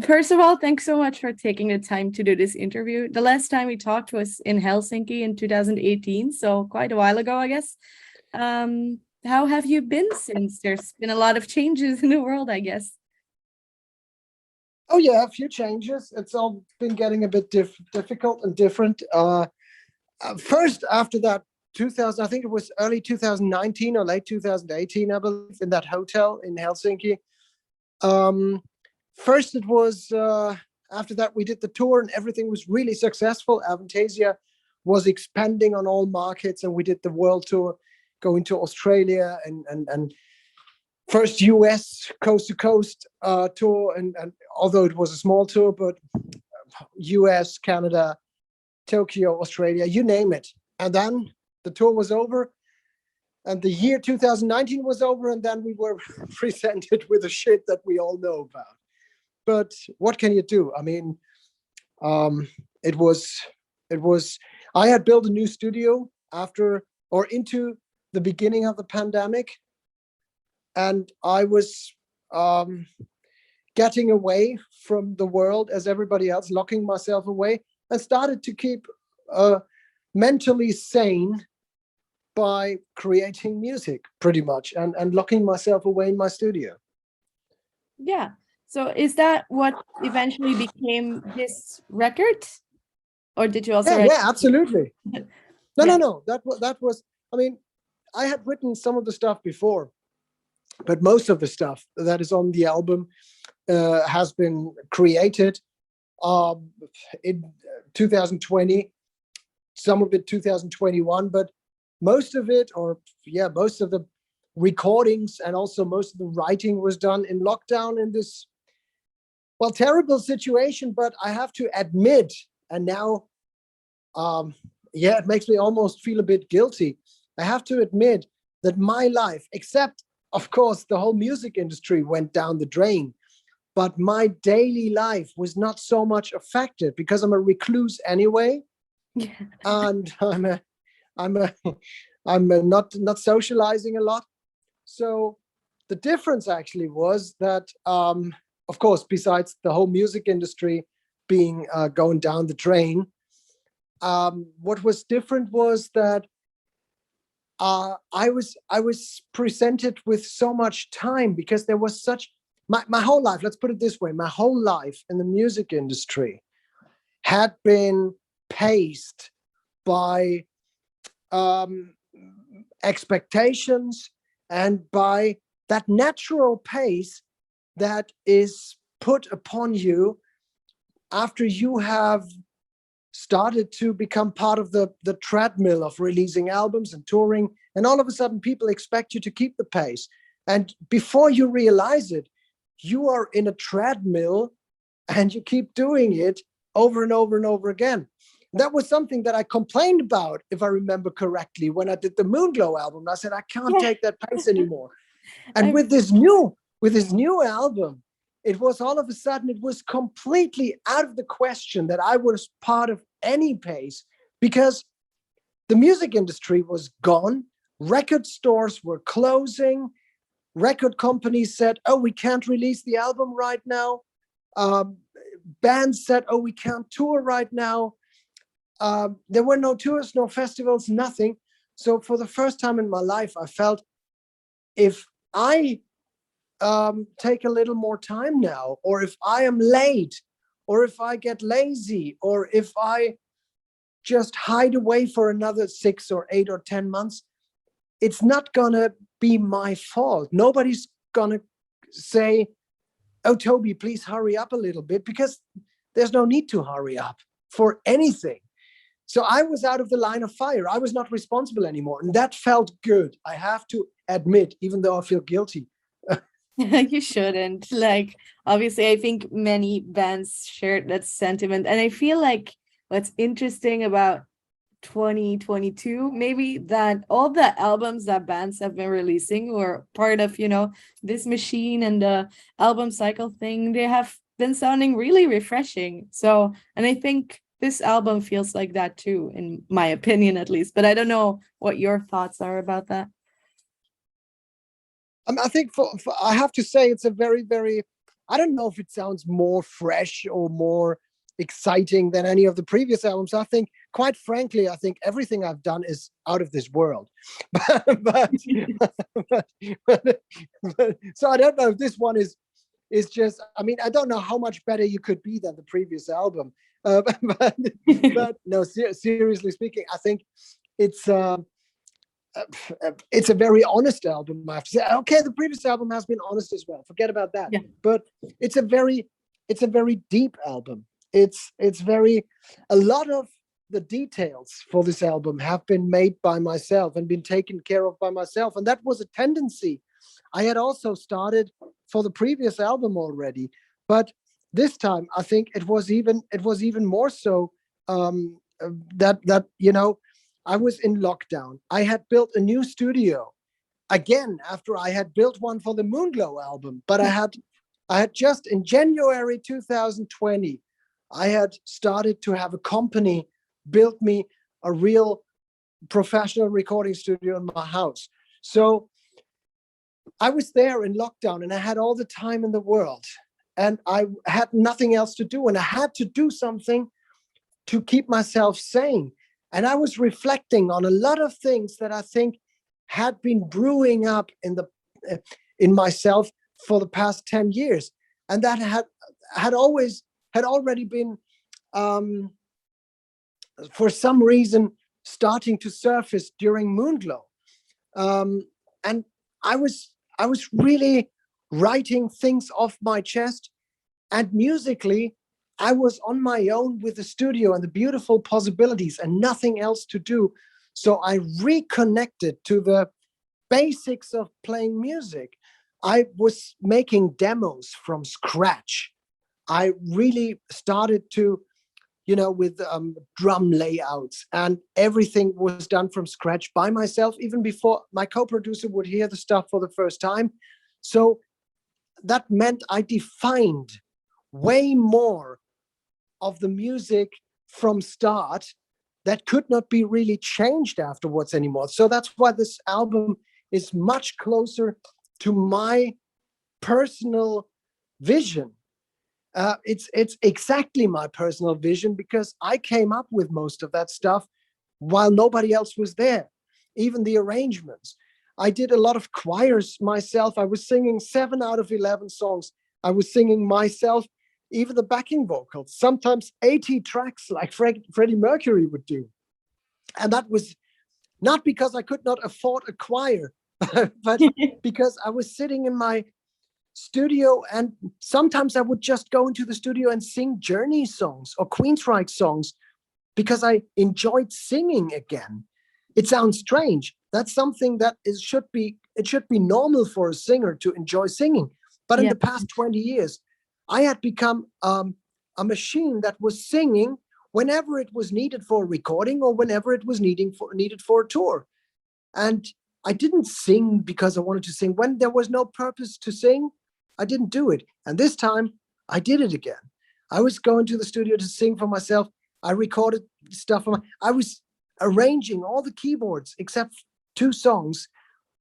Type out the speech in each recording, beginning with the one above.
First of all, thanks so much for taking the time to do this interview. The last time we talked was in Helsinki in 2018, so quite a while ago, I guess. How have you been since? There's been a lot of changes in the world, I guess. Oh yeah, a few changes. It's all been getting a bit difficult and different. First, after that, 2000, I think it was early 2019 or late 2018, I believe, in that hotel in Helsinki. First, it was after that we did the tour and everything was really successful. Avantasia was expanding on all markets, and we did the world tour, going to Australia and first US coast to coast tour, and although it was a small tour, but US, Canada, Tokyo, Australia, you name it. And then the tour was over, and the year 2019 was over, and then we were presented with the shit that we all know about. But what can you do? I mean, it was. I had built a new studio into the beginning of the pandemic, and I was getting away from the world as everybody else, locking myself away, and started to keep mentally sane by creating music, pretty much, and locking myself away in my studio. Yeah. So is that what eventually became this record? Or did you also Yeah, absolutely. No. That was, I mean, I had written some of the stuff before, but most of the stuff that is on the album has been created in 2020, some of it 2021, but most of the recordings and also most of the writing was done in lockdown in this, well, terrible situation. But I have to admit, and now, it makes me almost feel a bit guilty. I have to admit that my life, except, of course, the whole music industry went down the drain, but my daily life was not so much affected because I'm a recluse anyway. Yeah. And I'm not socializing a lot. So the difference actually was that, of course, besides the whole music industry being going down the drain, what was different was that I was presented with so much time, because there was such my whole life. Let's put it this way: my whole life in the music industry had been paced by expectations and by that natural pace that is put upon you after you have started to become part of the treadmill of releasing albums and touring, and all of a sudden people expect you to keep the pace, and before you realize it, you are in a treadmill and you keep doing it over and over and over again. That was something that I complained about, if I remember correctly, when I did the Moonglow album. I said, I can't take that pace anymore. And with this new album, it was all of a sudden, it was completely out of the question that I was part of any pace, because the music industry was gone. Record stores were closing. Record companies said, oh, we can't release the album right now. Bands said, oh, we can't tour right now. There were no tours, no festivals, nothing. So for the first time in my life, I felt, if I take a little more time now, or if I am late, or if I get lazy, or if I just hide away for another 6 or 8 or 10 months, it's not gonna be my fault. Nobody's gonna say, oh, Toby, please hurry up a little bit, because there's no need to hurry up for anything. So I was out of the line of fire. I was not responsible anymore. And that felt good, I have to admit, even though I feel guilty. You shouldn't. Like, obviously, I think many bands shared that sentiment. And I feel like what's interesting about 2022, maybe, that all the albums that bands have been releasing were part of, this machine and the album cycle thing. They have been sounding really refreshing. So, and I think this album feels like that too, in my opinion, at least. But I don't know what your thoughts are about that. I think I have to say it's a very, very I don't know if it sounds more fresh or more exciting than any of the previous albums. I think, quite frankly, I think everything I've done is out of this world. but, but, so I don't know if this one is just, I mean, I don't know how much better you could be than the previous album. But no, seriously speaking, I think it's it's a very honest album. I have to say, okay, the previous album has been honest as well. Forget about that. Yeah. But it's a very deep album. It's very, a lot of the details for this album have been made by myself and been taken care of by myself, and that was a tendency I had also started for the previous album already. But this time, I think it was even more so, that you know, I was in lockdown. I had built a new studio again after I had built one for the Moonglow album. But I had just in January 2020, I had started to have a company built me a real professional recording studio in my house. So I was there in lockdown and I had all the time in the world and I had nothing else to do. And I had to do something to keep myself sane. And I was reflecting on a lot of things that I think had been brewing up in myself for the past 10 years. And that had already been, for some reason, starting to surface during Moonglow. And I was really writing things off my chest, and musically, I was on my own with the studio and the beautiful possibilities and nothing else to do. So I reconnected to the basics of playing music. I was making demos from scratch. I really started to, with drum layouts, and everything was done from scratch by myself, even before my co-producer would hear the stuff for the first time. So that meant I defined way more of the music from start that could not be really changed afterwards anymore. So that's why this album is much closer to my personal vision. It's exactly my personal vision, because I came up with most of that stuff while nobody else was there, even the arrangements. I did a lot of choirs myself. I was singing 7 out of 11 songs. I was singing myself, even the backing vocals, sometimes 80 tracks like Freddie Mercury would do. And that was not because I could not afford a choir, but because I was sitting in my studio, and sometimes I would just go into the studio and sing Journey songs or Queensryche songs because I enjoyed singing again. It sounds strange. That's something that should be normal for a singer to enjoy singing. But in the past 20 years, I had become a machine that was singing whenever it was needed for a recording or whenever it was needed for a tour. And I didn't sing because I wanted to sing. When there was no purpose to sing, I didn't do it. And this time I did it again. I was going to the studio to sing for myself. I recorded stuff. I was arranging all the keyboards except 2 songs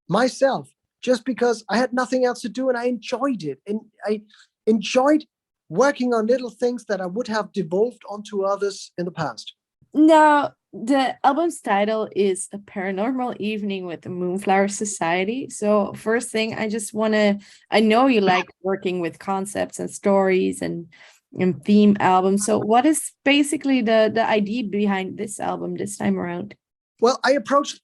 myself, just because I had nothing else to do, and I enjoyed it. And I enjoyed working on little things that I would have devolved onto others in the past. Now, the album's title is A Paranormal Evening with the Moonflower Society. So first thing, I know you like working with concepts and stories and theme albums. So what is basically the idea behind this album this time around? Well, I approached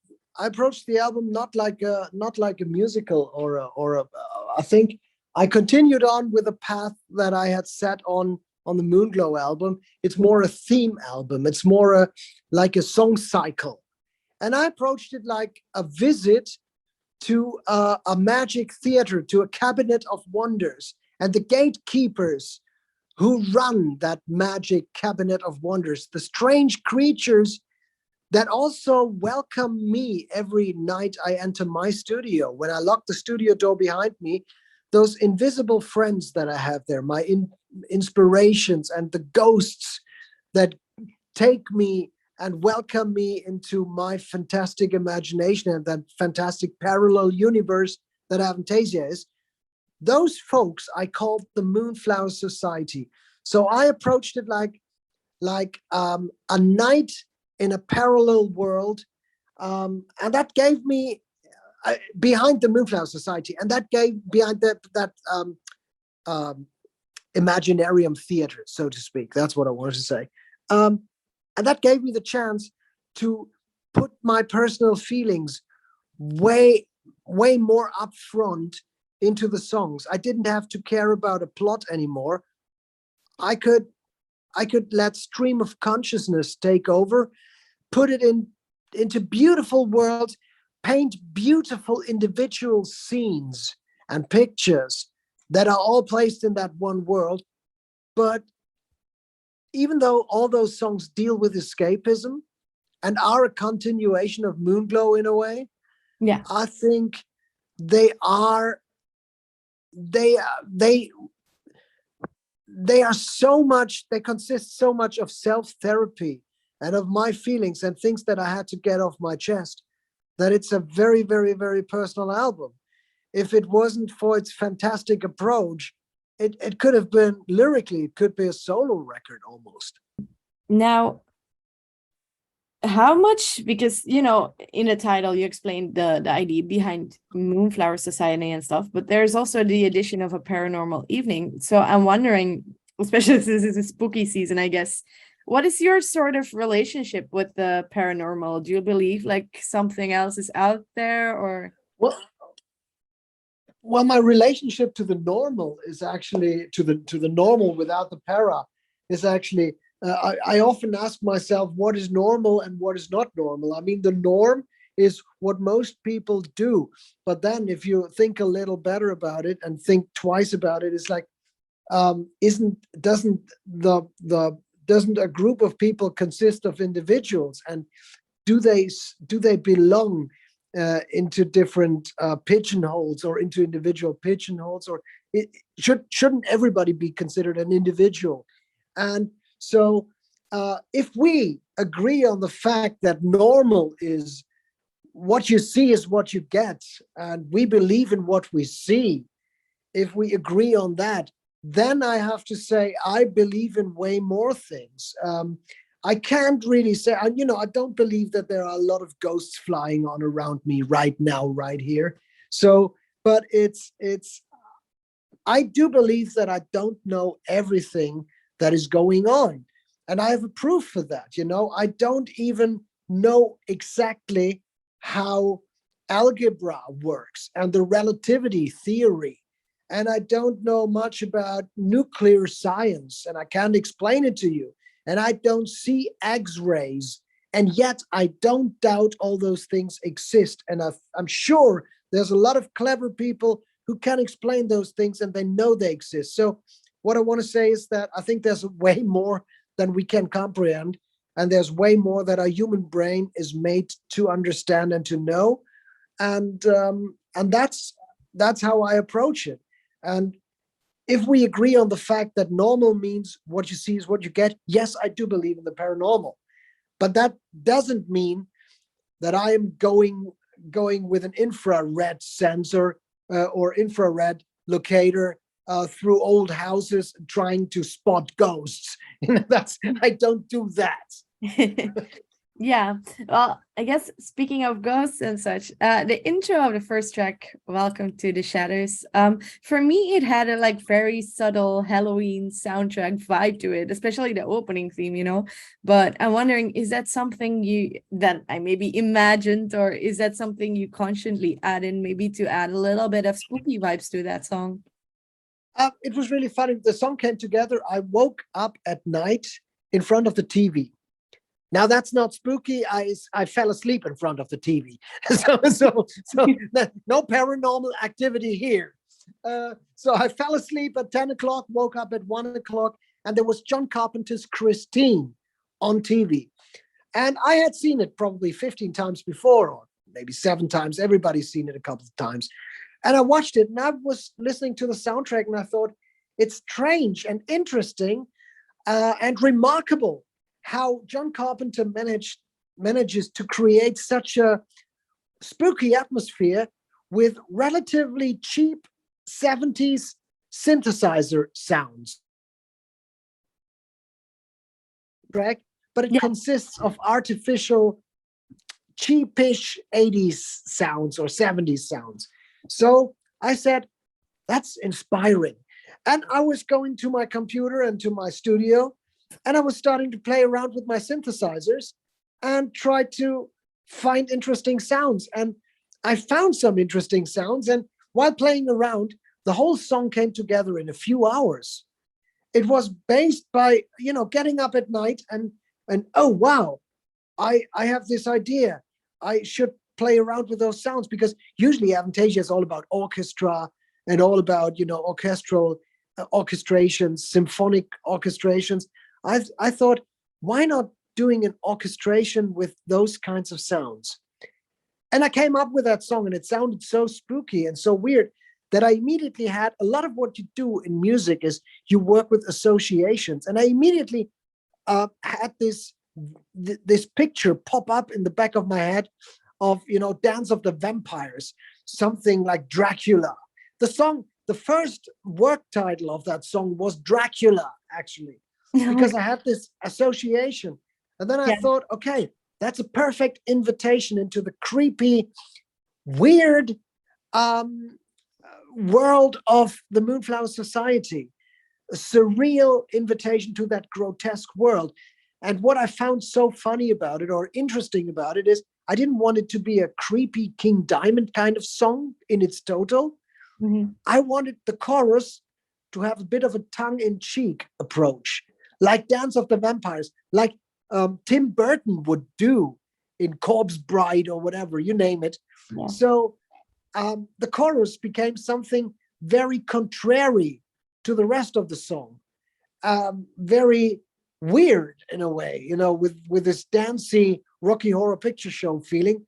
the album not like a musical or I think I continued on with a path that I had set on the Moonglow album. It's more a theme album. It's more like a song cycle. And I approached it like a visit to a magic theater, to a cabinet of wonders, and the gatekeepers who run that magic cabinet of wonders, the strange creatures that also welcome me every night I enter my studio. When I lock the studio door behind me, those invisible friends that I have there, my inspirations and the ghosts that take me and welcome me into my fantastic imagination and that fantastic parallel universe that Avantasia is, those folks I called the Moonflower Society. So I approached it like a night in a parallel world, and that gave me behind the Moonflower Society, and that gave behind that Imaginarium theater, so to speak. That's what I wanted to say. And that gave me the chance to put my personal feelings way more upfront into the songs. I didn't have to care about a plot anymore. I could let stream of consciousness take over, put it into beautiful worlds, paint beautiful individual scenes and pictures that are all placed in that one world. But even though all those songs deal with escapism and are a continuation of Moonglow in a way, Yeah. I think they are so much, they consist so much of self-therapy and of my feelings and things that I had to get off my chest, that it's a very, very, very personal album. If it wasn't for its fantastic approach, it could have been lyrically, it could be a solo record almost. Now, how much, because, you know, in the title, you explained the idea behind Moonflower Society and stuff, but there's also the addition of a Paranormal Evening. So I'm wondering, especially since this is a spooky season, I guess, what is your sort of relationship with the paranormal? Do you believe like something else is out there, or? Well, my relationship to the normal is actually to the normal without the para is actually, I often ask myself, what is normal and what is not normal? I mean, the norm is what most people do. But then if you think a little better about it and think twice about it, it's like, doesn't a group of people consist of individuals, and do they belong into different pigeonholes or into individual pigeonholes, or shouldn't everybody be considered an individual? And so if we agree on the fact that normal is what you see is what you get, and we believe in what we see, if we agree on that, then I have to say I believe in way more things. I can't really say, I don't believe that there are a lot of ghosts flying on around me right now, right here. So, but I do believe that I don't know everything that is going on. And I have a proof for that. I don't even know exactly how algebra works and the relativity theory. And I don't know much about nuclear science, and I can't explain it to you. And I don't see X-rays, and yet I don't doubt all those things exist. And I'm sure there's a lot of clever people who can explain those things, and they know they exist. So what I want to say is that I think there's way more than we can comprehend, and there's way more that our human brain is made to understand and to know. And that's how I approach it. And if we agree on the fact that normal means what you see is what you get, yes, I do believe in the paranormal. But that doesn't mean that I am going with an infrared sensor or infrared locator through old houses trying to spot ghosts. I don't do that. Yeah, well, I guess speaking of ghosts and such, the intro of the first track, Welcome to the Shadows, for me it had a very very Halloween soundtrack vibe to it, especially the opening theme. But I'm wondering, is that something that I maybe imagined, or is that something you consciously add in, maybe to add a little bit of spooky vibes to that song? It was really funny. The song came together. I woke up at night in front of the TV. Now that's not spooky. I fell asleep in front of the TV, so no paranormal activity here. So I fell asleep at 10 o'clock, woke up at 1 o'clock, and there was John Carpenter's Christine on TV, and I had seen it probably 15 times before, or maybe 7 times. Everybody's seen it a couple of times, and I watched it, and I was listening to the soundtrack, and I thought it's strange and interesting and remarkable how John Carpenter manages to create such a spooky atmosphere with relatively cheap 70s synthesizer sounds, track, but it Yeah. consists of artificial, cheapish 80s sounds or 70s sounds. So I said, that's inspiring. And I was going to my computer and to my studio, and I was starting to play around with my synthesizers and try to find interesting sounds. And I found some interesting sounds. And while playing around, the whole song came together in a few hours. It was based by, getting up at night and oh, wow, I have this idea. I should play around with those sounds, because usually Avantasia is all about orchestra and all about, orchestral orchestrations, symphonic orchestrations. I thought, why not doing an orchestration with those kinds of sounds? And I came up with that song, and it sounded so spooky and so weird that I immediately had a lot of what you do in music is you work with associations. And I immediately had this picture pop up in the back of my head of, Dance of the Vampires, something like Dracula. The first work title of that song was Dracula, actually, because I had this association. And then I thought, okay, that's a perfect invitation into the creepy, weird world of the Moonflower Society, a surreal invitation to that grotesque world. And what I found so funny about it, or interesting about it, is I didn't want it to be a creepy King Diamond kind of song in its total. Mhm. I wanted the chorus to have a bit of a tongue-in-cheek approach, like Dance of the Vampires, like Tim Burton would do in Corpse Bride or whatever, you name it. Yeah. So the chorus became something very contrary to the rest of the song, very weird in a way, with this dancey Rocky Horror Picture Show feeling.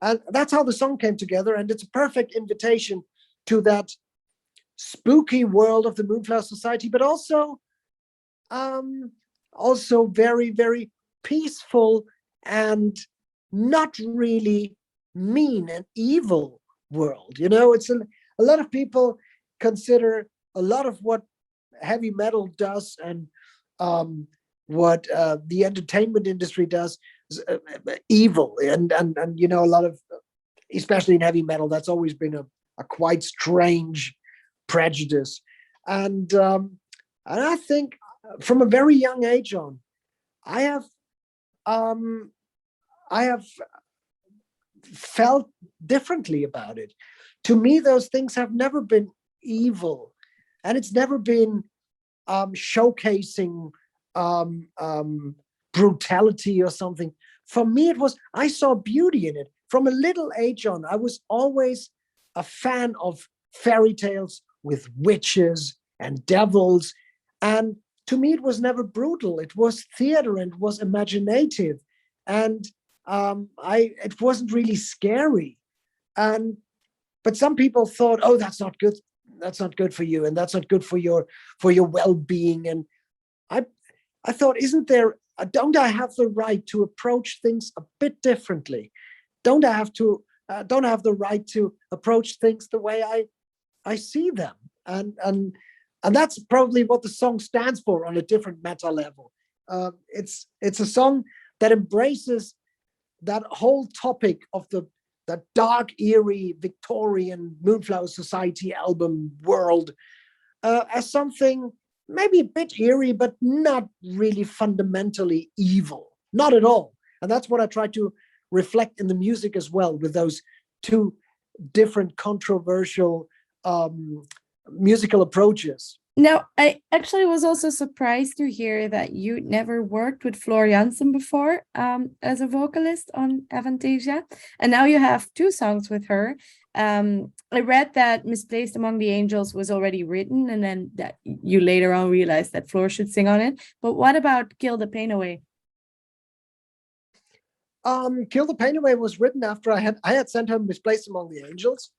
And that's how the song came together. And it's a perfect invitation to that spooky world of the Moonflower Society, but also very, very peaceful and not really mean and evil world. It's a lot of people consider a lot of what heavy metal does and what the entertainment industry does evil, and a lot of, especially in heavy metal, that's always been a quite strange prejudice. And I think from a very young age on, I have felt differently about it. To me, those things have never been evil, and it's never been showcasing brutality or something. For me, I saw beauty in it. From a little age on, I was always a fan of fairy tales with witches and devils. And to me, it was never brutal. It was theater and was imaginative. And it wasn't really scary. But some people thought, oh, that's not good. That's not good for you, and that's not good for your well-being. And I thought, don't I have the right to approach things a bit differently? Don't I have the right to approach things the way I see them? And that's probably what the song stands for on a different meta level. It's a song that embraces that whole topic of that dark, eerie Victorian Moonflower Society album world as something maybe a bit eerie, but not really fundamentally evil. Not at all. And that's what I try to reflect in the music as well, with those two different controversial musical approaches. Now, I actually was also surprised to hear that you never worked with Floor Jansen before as a vocalist on Avantasia, and now you have two songs with her. I read that Misplaced Among the Angels was already written, and then that you later on realized that Floor should sing on it. But what about Kill the Pain Away? Kill the Pain Away was written after I had sent her Misplaced Among the Angels.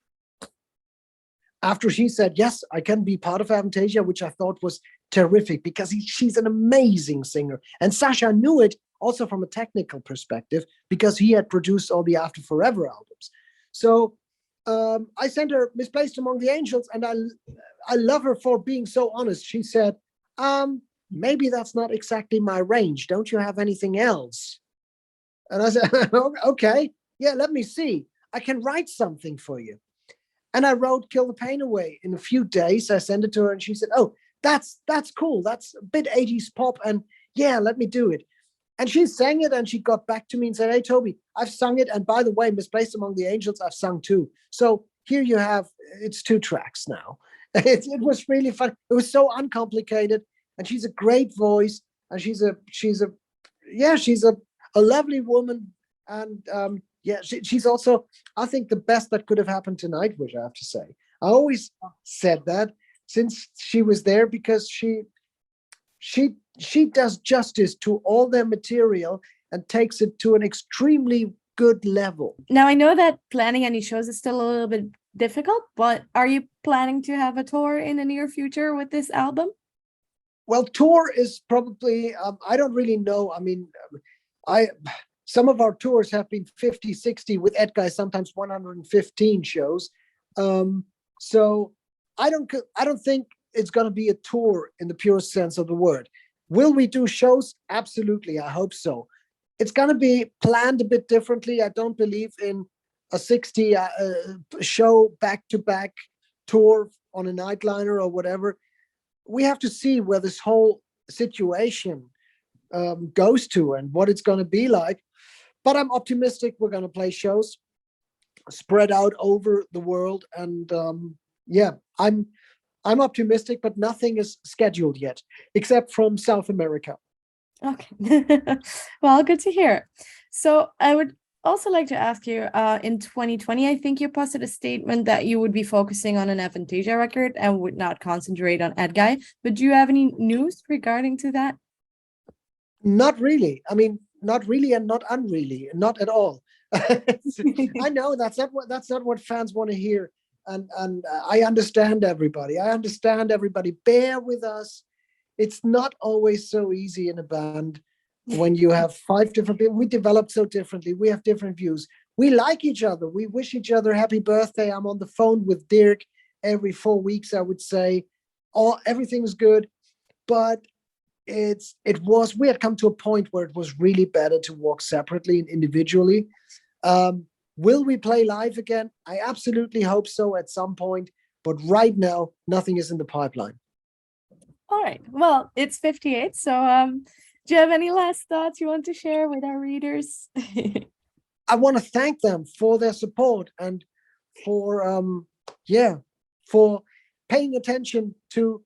After she said, yes, I can be part of Avantasia, which I thought was terrific, because she's an amazing singer. And Sasha knew it also from a technical perspective, because he had produced all the After Forever albums. So I sent her Misplaced Among the Angels, and I love her for being so honest. She said, maybe that's not exactly my range. Don't you have anything else? And I said, okay, yeah, let me see. I can write something for you. And I wrote Kill the Pain Away in a few days. I sent it to her, and she said, oh, that's cool. That's a bit 80s pop. And yeah, let me do it. And she sang it, and she got back to me and said, hey, Toby, I've sung it. And by the way, Misplaced Among the Angels, I've sung too. So here you have, it's 2 tracks now. It was really fun. It was so uncomplicated. And she's a great voice. And she's a lovely woman. And she's also, I think, the best that could have happened to Nightwish, I have to say. I always said that since she was there, because she does justice to all their material and takes it to an extremely good level. Now, I know that planning any shows is still a little bit difficult, but are you planning to have a tour in the near future with this album? Well, tour is probably, I don't really know. I mean, some of our tours have been 50, 60 with EDGUY, sometimes 115 shows. So I don't think it's going to be a tour in the purest sense of the word. Will we do shows? Absolutely. I hope so. It's going to be planned a bit differently. I don't believe in a 60 show back-to-back tour on a nightliner or whatever. We have to see where this whole situation goes to and what it's going to be like. But I'm optimistic we're going to play shows spread out over the world. And I'm optimistic, but nothing is scheduled yet, except from South America. Okay. Well, good to hear. So I would also like to ask you, in 2020, I think you posted a statement that you would be focusing on an Avantasia record and would not concentrate on EDGUY. But do you have any news regarding to that? Not really. I mean, not really and not unreally, not at all. I know that's not what fans want to hear. And I understand everybody. Bear with us. It's not always so easy in a band when you have 5 different people. We develop so differently. We have different views. We like each other. We wish each other happy birthday. I'm on the phone with Dirk every 4 weeks, I would say. Everything's good. But we had come to a point where it was really better to walk separately and individually. Will we play live again? I absolutely hope so at some point. But right now, nothing is in the pipeline. All right. Well, it's 58. So do you have any last thoughts you want to share with our readers? I want to thank them for their support and for paying attention to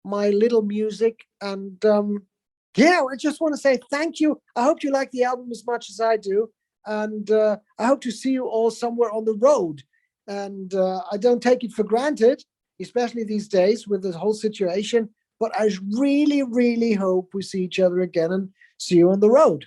my little music. And I just want to say thank you. I hope you like the album as much as I do. And I hope to see you all somewhere on the road. And I don't take it for granted, especially these days with this whole situation. But I really, really hope we see each other again and see you on the road.